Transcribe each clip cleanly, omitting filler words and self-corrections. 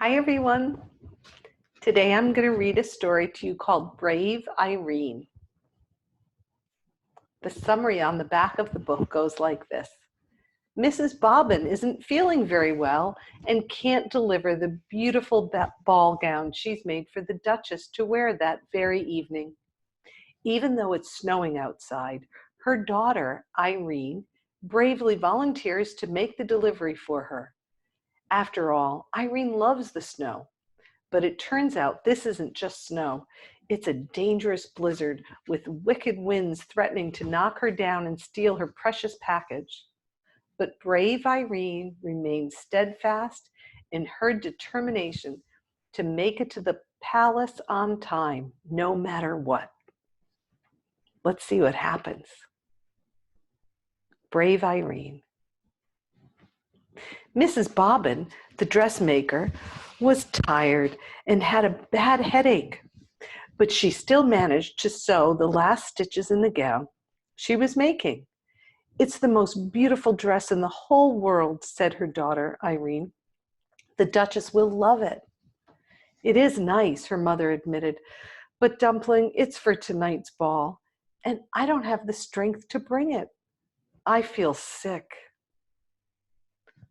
Hi everyone. Today I'm going to read a story to you called Brave Irene. The summary on the back of the book goes like this. Mrs. Bobbin isn't feeling very well and can't deliver the beautiful ball gown she's made for the Duchess to wear that very evening. Even though it's snowing outside, her daughter, Irene, bravely volunteers to make the delivery for her. After all, Irene loves the snow. But it turns out this isn't just snow. It's a dangerous blizzard with wicked winds threatening to knock her down and steal her precious package. But brave Irene remains steadfast in her determination to make it to the palace on time, no matter what. Let's see what happens. Brave Irene. Mrs. Bobbin, the dressmaker, was tired and had a bad headache, but she still managed to sew the last stitches in the gown she was making. "It's the most beautiful dress in the whole world," said her daughter, Irene. "The Duchess will love it." "It is nice," her mother admitted, "but Dumpling, it's for tonight's ball, and I don't have the strength to bring it. I feel sick."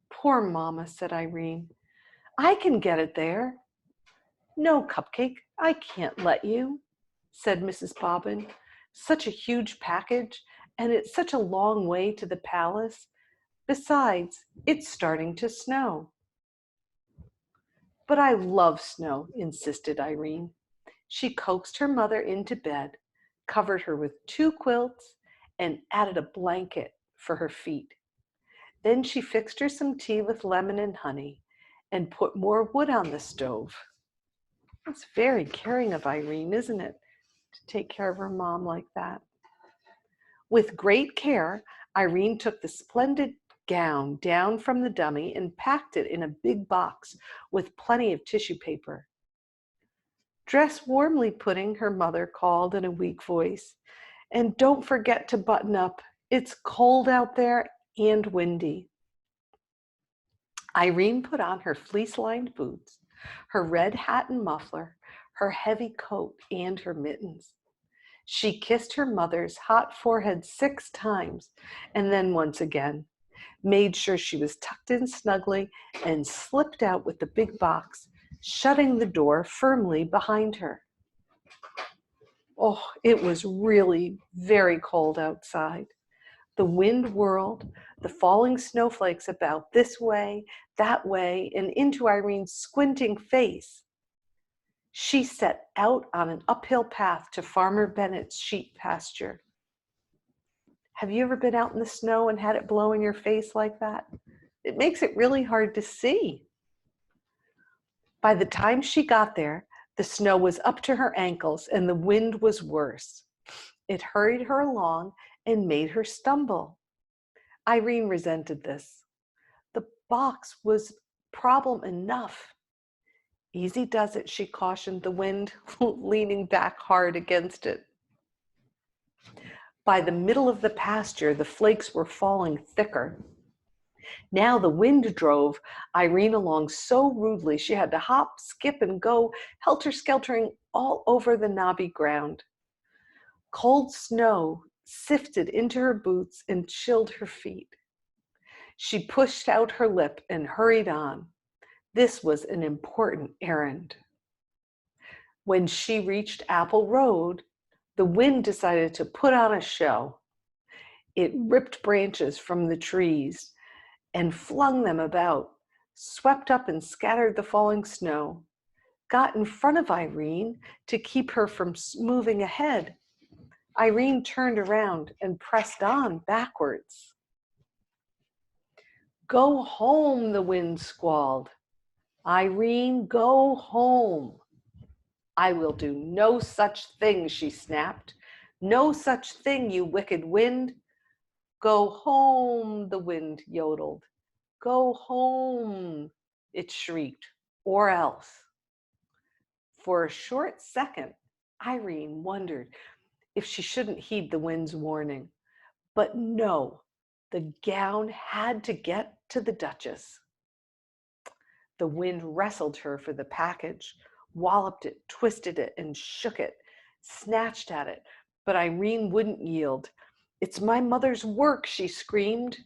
"Poor Mama," said Irene. "I can get it there." "No, Cupcake, I can't let you," said Mrs. Bobbin. "Such a huge package, and it's such a long way to the palace. Besides, it's starting to snow." "But I love snow," insisted Irene. She coaxed her mother into bed, covered her with 2 quilts, and added a blanket for her feet. Then she fixed her some tea with lemon and honey and put more wood on the stove. It's very caring of Irene, isn't it, to take care of her mom like that? With great care, Irene took the splendid gown down from the dummy and packed it in a big box with plenty of tissue paper. "Dress warmly, Pudding," her mother called in a weak voice, "and don't forget to button up. It's cold out there and windy." Irene put on her fleece-lined boots, her red hat and muffler, her heavy coat, and her mittens. She kissed her mother's hot forehead 6 times, and then once again, made sure she was tucked in snugly, and slipped out with the big box, shutting the door firmly behind her. Oh, it was really very cold outside. The wind whirled the falling snowflakes about this way, that way, and into Irene's squinting face. She set out on an uphill path to Farmer Bennett's sheep pasture. Have you ever been out in the snow and had it blow in your face like that? It makes it really hard to see. By the time she got there, the snow was up to her ankles and the wind was worse. It hurried her along and made her stumble. Irene resented this. The box was problem enough. "Easy does it," she cautioned the wind, leaning back hard against it. By the middle of the pasture, the flakes were falling thicker. Now the wind drove Irene along so rudely she had to hop, skip, and go helter-skeltering all over the knobby ground. Cold snow sifted into her boots and chilled her feet. She pushed out her lip and hurried on. This was an important errand. When she reached Apple Road, the wind decided to put on a show. It ripped branches from the trees and flung them about, swept up and scattered the falling snow, got in front of Irene to keep her from moving ahead. Irene turned around and pressed on backwards. "Go home," the wind squalled. "Irene, go home." "I will do no such thing," she snapped. "No such thing, you wicked wind." "Go home," the wind yodeled. "Go home," it shrieked, "or else." For a short second, Irene wondered if she shouldn't heed the wind's warning. But no, the gown had to get to the Duchess. The wind wrestled her for the package, walloped it, twisted it, and shook it, snatched at it, but Irene wouldn't yield. "It's my mother's work," she screamed.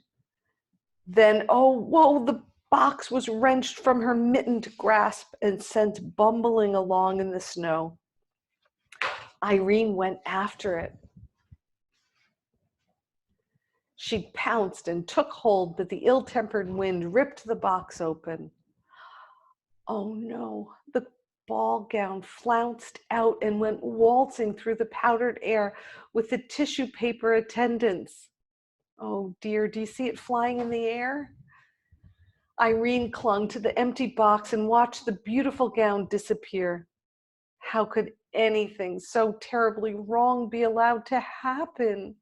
Then, oh, whoa, the box was wrenched from her mittened grasp and sent bumbling along in the snow. Irene went after it. She pounced and took hold, but the ill-tempered wind ripped the box open. Oh no, the ball gown flounced out and went waltzing through the powdered air with the tissue paper attendants. Oh dear, do you see it flying in the air? Irene clung to the empty box and watched the beautiful gown disappear. How could anything so terribly wrong be allowed to happen?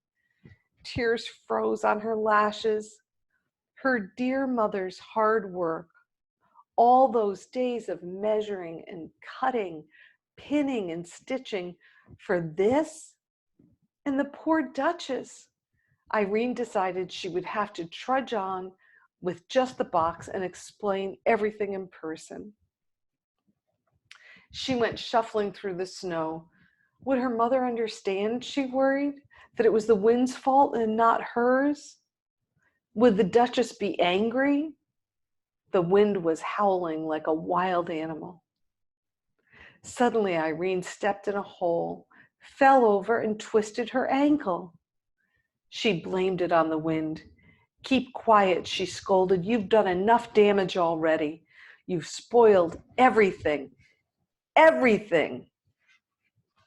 Tears froze on her lashes. Her dear mother's hard work, all those days of measuring and cutting, pinning and stitching for this? And the poor Duchess. Irene decided she would have to trudge on with just the box and explain everything in person. She went shuffling through the snow. Would her mother understand, she worried, that it was the wind's fault and not hers? Would the Duchess be angry? The wind was howling like a wild animal. Suddenly, Irene stepped in a hole, fell over, and twisted her ankle. She blamed it on the wind. "Keep quiet," she scolded. "You've done enough damage already. You've spoiled everything. Everything."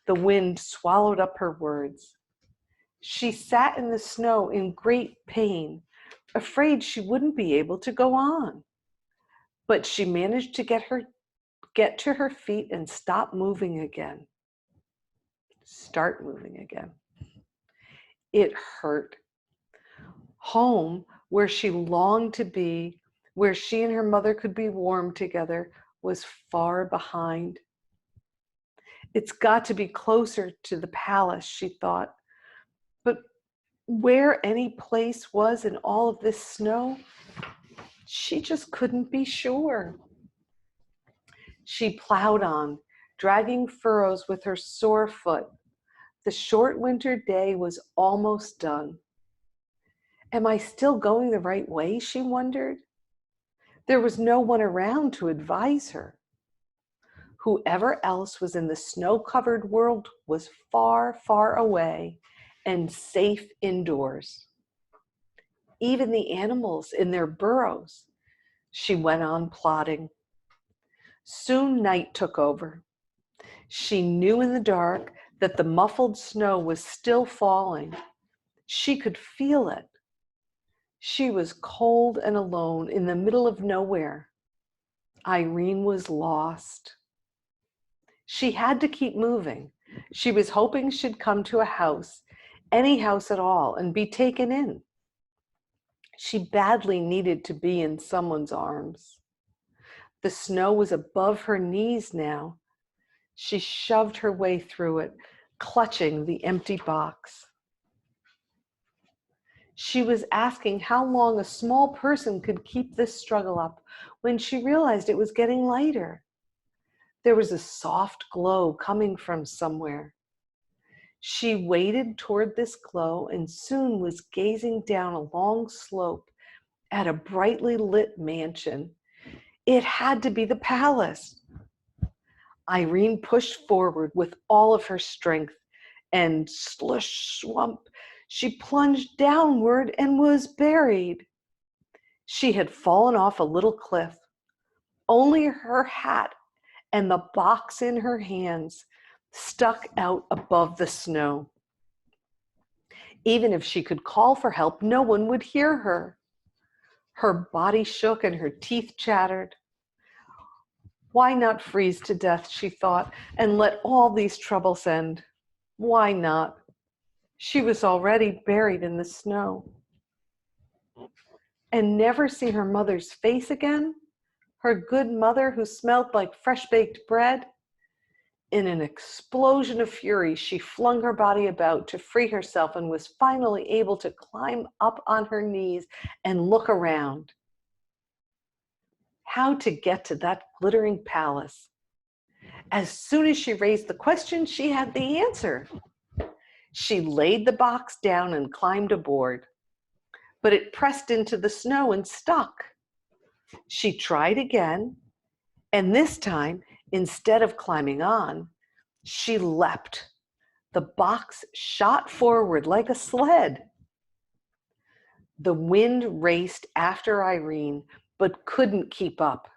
The wind swallowed up her words. She sat in the snow in great pain, afraid she wouldn't be able to go on. But she managed to get to her feet and stop moving again. Start moving again. It hurt. Home, where she longed to be, where she and her mother could be warm together, was far behind. It's got to be closer to the palace, she thought. But where any place was in all of this snow, she just couldn't be sure. She plowed on, dragging furrows with her sore foot. The short winter day was almost done. Am I still going the right way, she wondered. There was no one around to advise her. Whoever else was in the snow-covered world was far, far away and safe indoors. Even the animals in their burrows. She went on plodding. Soon night took over. She knew in the dark that the muffled snow was still falling. She could feel it. She was cold and alone in the middle of nowhere. Irene was lost. She had to keep moving. She was hoping she'd come to a house, any house at all, and be taken in. She badly needed to be in someone's arms. The snow was above her knees now. She shoved her way through it, clutching the empty box. She was asking how long a small person could keep this struggle up when she realized it was getting lighter. There was a soft glow coming from somewhere. She waded toward this glow and soon was gazing down a long slope at a brightly lit mansion. It had to be the palace. Irene pushed forward with all of her strength, and slush swump, she plunged downward and was buried. She had fallen off a little cliff. Only her hat and the box in her hands stuck out above the snow. Even if she could call for help, no one would hear her. Her body shook and her teeth chattered. Why not freeze to death, she thought, and let all these troubles end? Why not? She was already buried in the snow. And never see her mother's face again? Her good mother who smelled like fresh-baked bread? In an explosion of fury, she flung her body about to free herself and was finally able to climb up on her knees and look around. how to get to that glittering palace. As soon as she raised the question, she had the answer. She laid the box down and climbed aboard, but it pressed into the snow and stuck. She tried again, and this time, instead of climbing on, she leapt. The box shot forward like a sled. The wind raced after Irene, but couldn't keep up.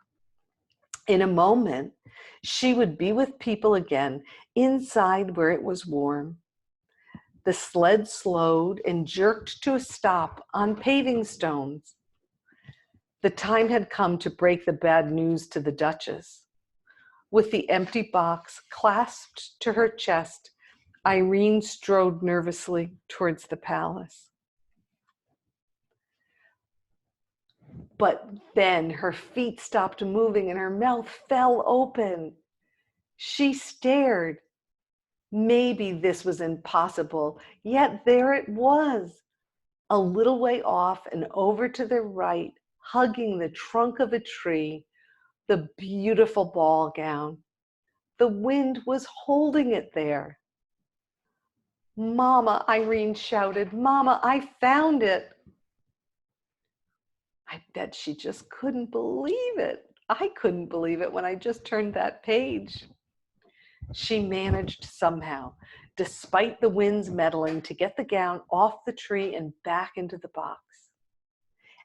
In a moment, she would be with people again, inside where it was warm. The sled slowed and jerked to a stop on paving stones. The time had come to break the bad news to the Duchess. With the empty box clasped to her chest, Irene strode nervously towards the palace. But then her feet stopped moving and her mouth fell open. She stared. Maybe this was impossible, yet there it was, a little way off and over to the right, hugging the trunk of a tree, the beautiful ball gown. The wind was holding it there. "Mama," Irene shouted, "Mama, I found it." I bet she just couldn't believe it. I couldn't believe it when I just turned that page. She managed somehow, despite the wind's meddling, to get the gown off the tree and back into the box.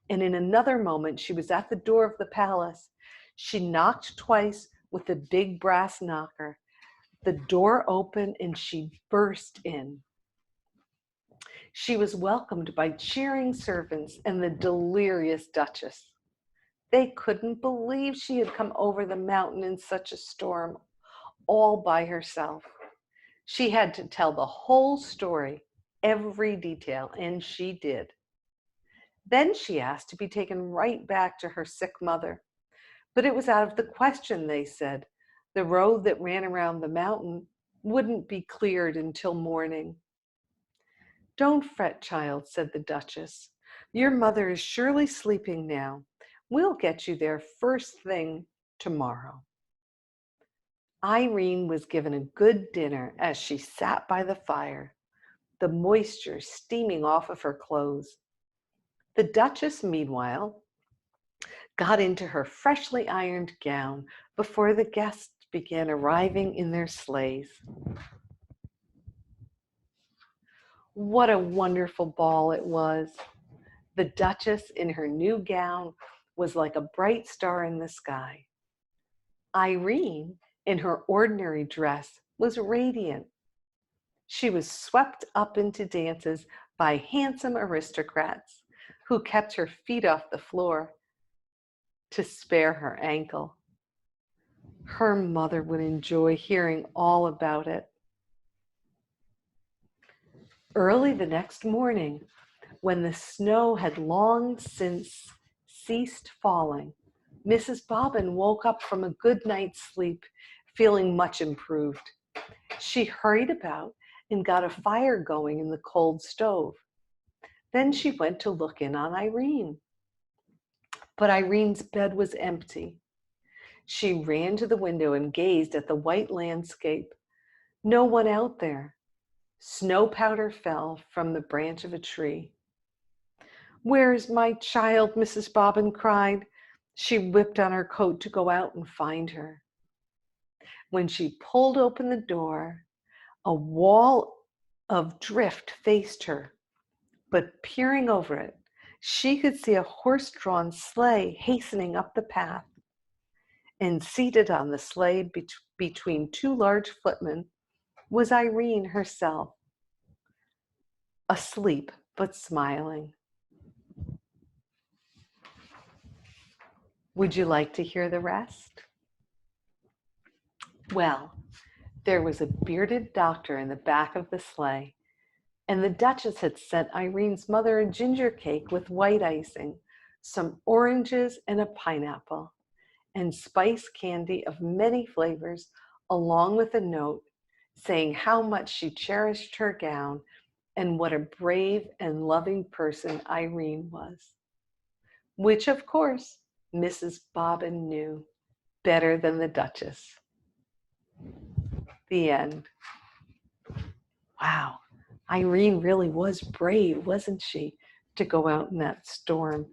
And in another moment, she was at the door of the palace. She knocked twice with the big brass knocker. The door opened and she burst in. She was welcomed by cheering servants and the delirious Duchess. They couldn't believe she had come over the mountain in such a storm, all by herself. She had to tell the whole story, every detail, and she did. Then she asked to be taken right back to her sick mother. But it was out of the question, they said. The road that ran around the mountain wouldn't be cleared until morning. "Don't fret, child," said the Duchess. "Your mother is surely sleeping now. We'll get you there first thing tomorrow." Irene was given a good dinner as she sat by the fire, the moisture steaming off of her clothes. The Duchess, meanwhile, got into her freshly ironed gown before the guests began arriving in their sleighs. What a wonderful ball it was. The Duchess in her new gown was like a bright star in the sky. Irene, in her ordinary dress, was radiant. She was swept up into dances by handsome aristocrats who kept her feet off the floor to spare her ankle. Her mother would enjoy hearing all about it. Early the next morning, when the snow had long since ceased falling, Mrs. Bobbin woke up from a good night's sleep, feeling much improved. She hurried about and got a fire going in the cold stove. Then she went to look in on Irene. But Irene's bed was empty. She ran to the window and gazed at the white landscape. No one out there. Snow powder fell from the branch of a tree. "Where is my child?" Mrs. Bobbin cried. She whipped on her coat to go out and find her. When she pulled open the door, a wall of drift faced her, but peering over it, she could see a horse-drawn sleigh hastening up the path. And seated on the sleigh between two large footmen was Irene herself, asleep but smiling. Would you like to hear the rest? Well, there was a bearded doctor in the back of the sleigh, and the Duchess had sent Irene's mother a ginger cake with white icing, some oranges and a pineapple, and spice candy of many flavors, along with a note saying how much she cherished her gown and what a brave and loving person Irene was. Which, of course, Mrs. Bobbin knew better than the Duchess. The end. Wow, Irene really was brave, wasn't she, to go out in that storm.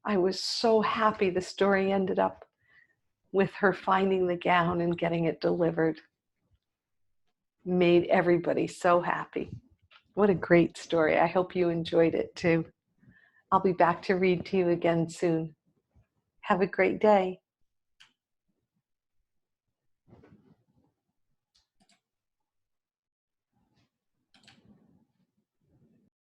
I was so happy the story ended up with her finding the gown and getting it delivered. Made everybody so happy. What a great story. I hope you enjoyed it too. I'll be back to read to you again soon. Have a great day.